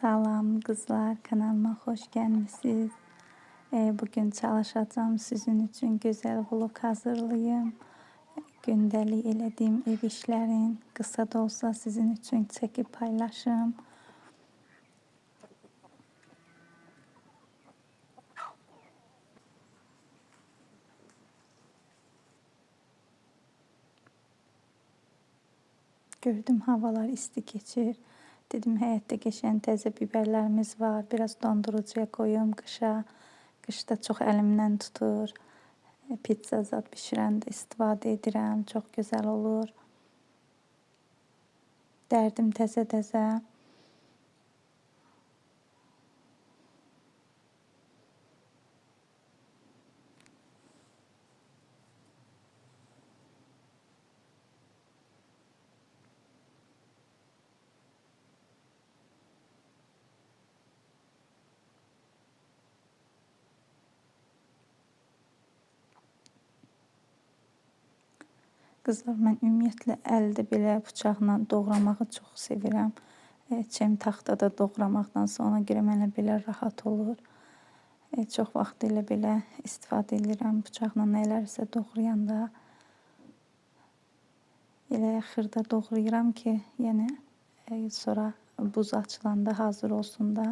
Salam kızlar, kanalıma hoş gelmişsiniz. Bugün çalışacağım. Sizin için güzel vlog hazırlayayım. Gündelik elədiyim ev işlerin kısa da olsa sizin için çekip paylaşım. Gördüm havalar isti geçir. Dedim həyətdə geçen təzə biberlerimiz var. Biraz dondurucuya koyuyorum kışa. Kışda çok elimden tutur. Pizza zat pişirəndə istifadə edirəm. Çok güzel olur. Dərdim təzə-təzə. Kızlar, mən ümumiyyətlə əldə belə bıçaqla doğramağı çox sevirəm. Çem taxtada doğramaqdan sonra görə mənə belə rahat olur. Çox vaxt elə belə istifadə edirəm bıçaqla nələrsə doğrayanda. Elə xırda doğrayıram ki, yəni sonra buz açılanda hazır olsun da.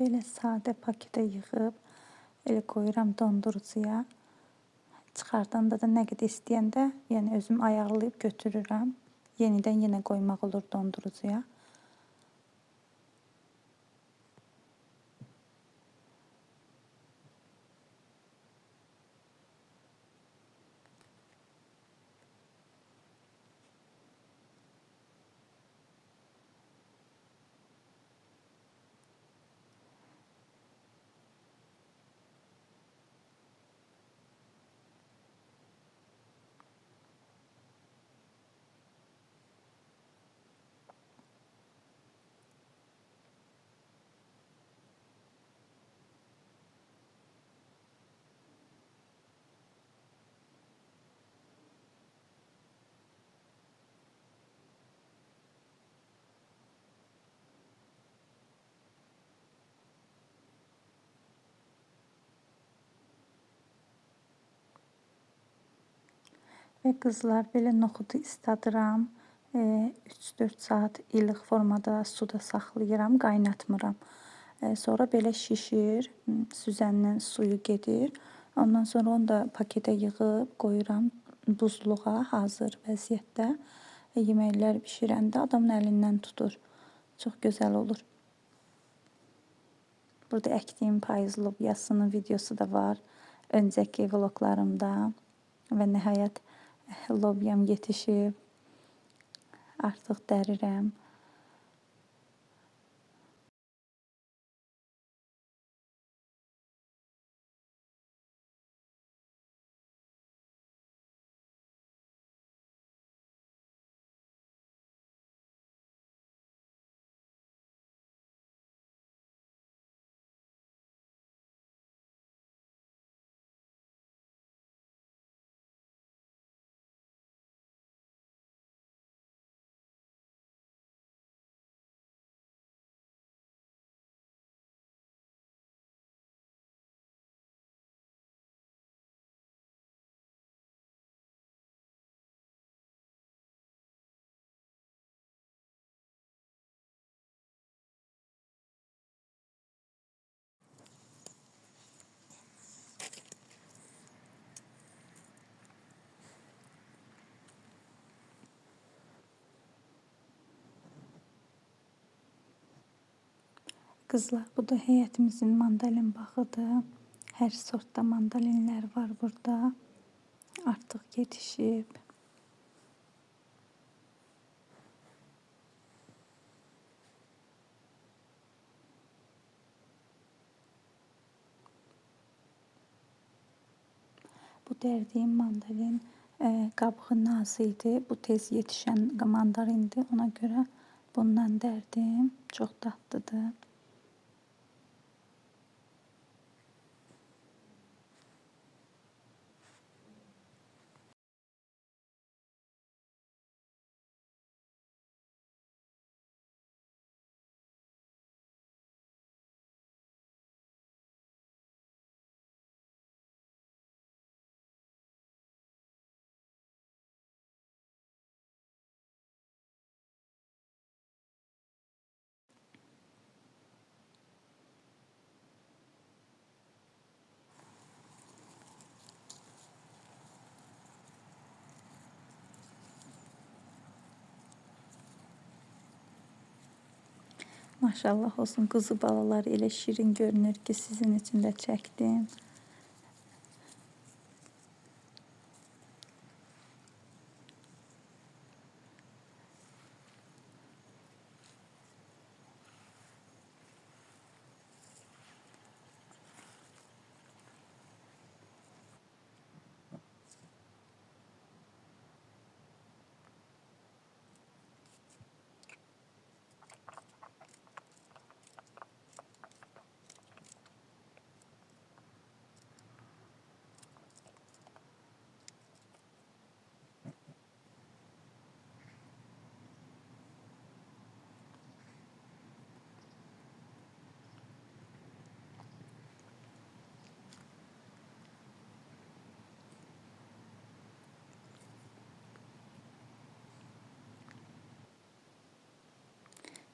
Belə sadə paketə yığıb elə qoyuram dondurucuya. Çıxardanda da nə qədər istəyəndə, yəni özüm ayarlayıb götürürəm. Yenidən yenə qoymaq olur dondurucuya. Və qızlar, belə noxudu isladıram. 3-4 saat ilıq formada suda saxlayıram, qaynatmıram. Sonra belə şişir, süzəndən suyu gedir. Ondan sonra onu da paketə yığıb qoyuram buzluğa hazır vəziyyətdə. Yeməklər bişirəndə adamın əlindən tutur. Çox gözəl olur. Burada əkdiyim payız lobyasının videosu da var. Öncəki vloglarımda. Və nəhayət lobyam yetişib. Artıq dərirəm. Kızlar, bu da heyətimizin mandalin bağıdır. Hər sortda mandalinlər var burada. Artıq yetişib. Bu dərdiyim mandalin qabığı nazik idi. Bu tez yetişən mandalindir. Ona görə bundan dərdim. Çox dadlıdır. Maşallah olsun, qızı balalar elə şirin görünür ki, sizin üçün də çəkdim.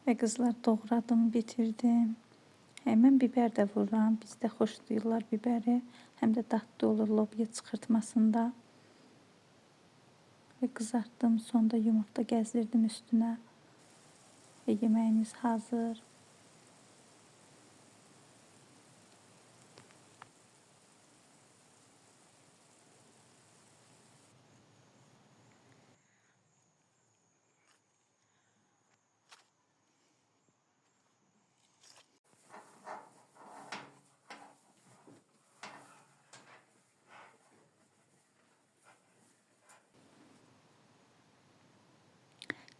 Və qızlar, doğradım, bitirdim. Mən bibər də vururam. Bizdə xoşlayırlar bibəri. Həm də dadlı olur lobya çıxırtmasında. Və qızartdım. Sonda yumurta gəzdirdim üstünə. Və yeməyimiz hazır.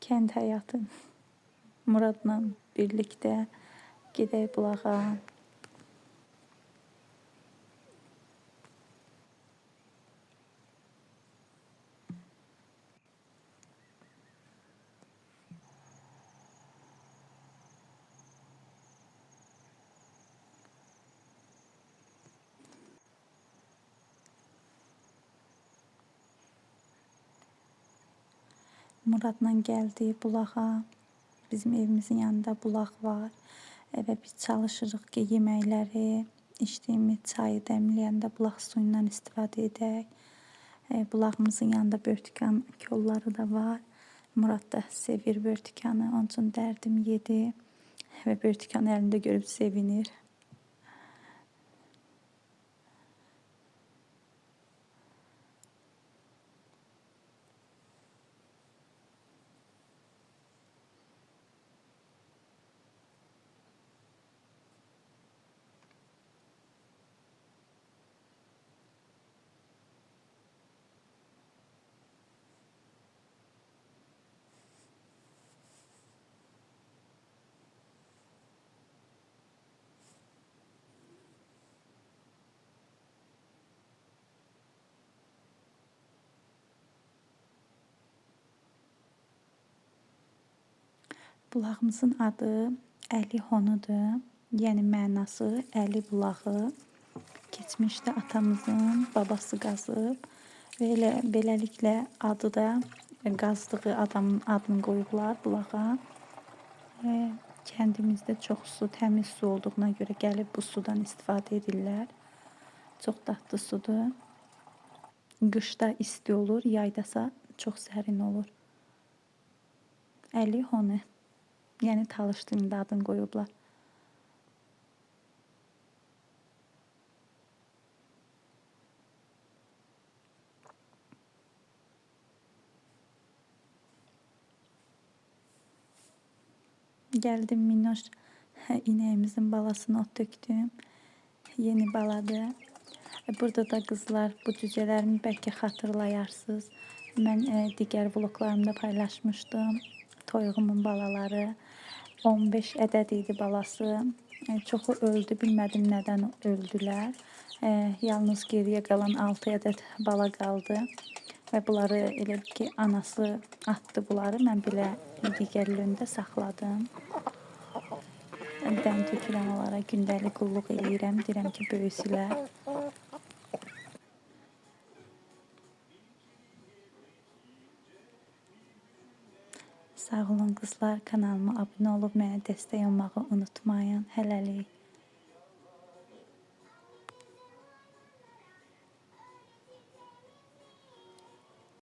Kənd həyatı. Muradla birlikdə gedək bulağa. Muradla gəldik bulağa. Bizim evimizin yanında bulaq var. Və biz çalışırıq ki, yeməkləri, içdiyimiz çayı dəmləyəndə bulaq suyundan istifadə edək. Bulağımızın yanında börtükan kolları da var. Murad da sevir börtükanı. Onun üçün dərdim yedi və börtükanı əlində görüb sevinir. Bulağımızın adı Əli Honudur. Yəni mənası Əli bulağı. Keçmişdə atamızın babası qazıb və elə beləliklə adı da qazdığı adamın adını qoyublar bulağa. Kəndimizdə çox su, təmiz su olduğuna görə gəlib bu sudan istifadə edirlər. Çox dadlı sudur. Qışda isti olur, yaydasa çox sərin olur. Əli Honu. Yəni talış dilində adını qoyublar. Geldim minnoş ineğimizin balasını ot döktüm. Yeni baladır. Burada da kızlar bu cücelerimi belki hatırlayarsınız. Ben diğer vloglarımda paylaşmıştım. Toyuğumun balaları 15 ədəd idi balası. Çoxu öldü, bilmədim nədən öldülər. Yalnız geriyə qalan 6 ədəd bala qaldı. Və bunları elə ki anası atdı bunları. Mən belə digərlərində saxladım. Dən tökürəm onlara, gündəlik qulluq eləyirəm. Deyirəm ki, böyüsülər. Sağ olun qızlar, kanalıma abunə olub mənə dəstək olmağı unutmayın. Hələlik.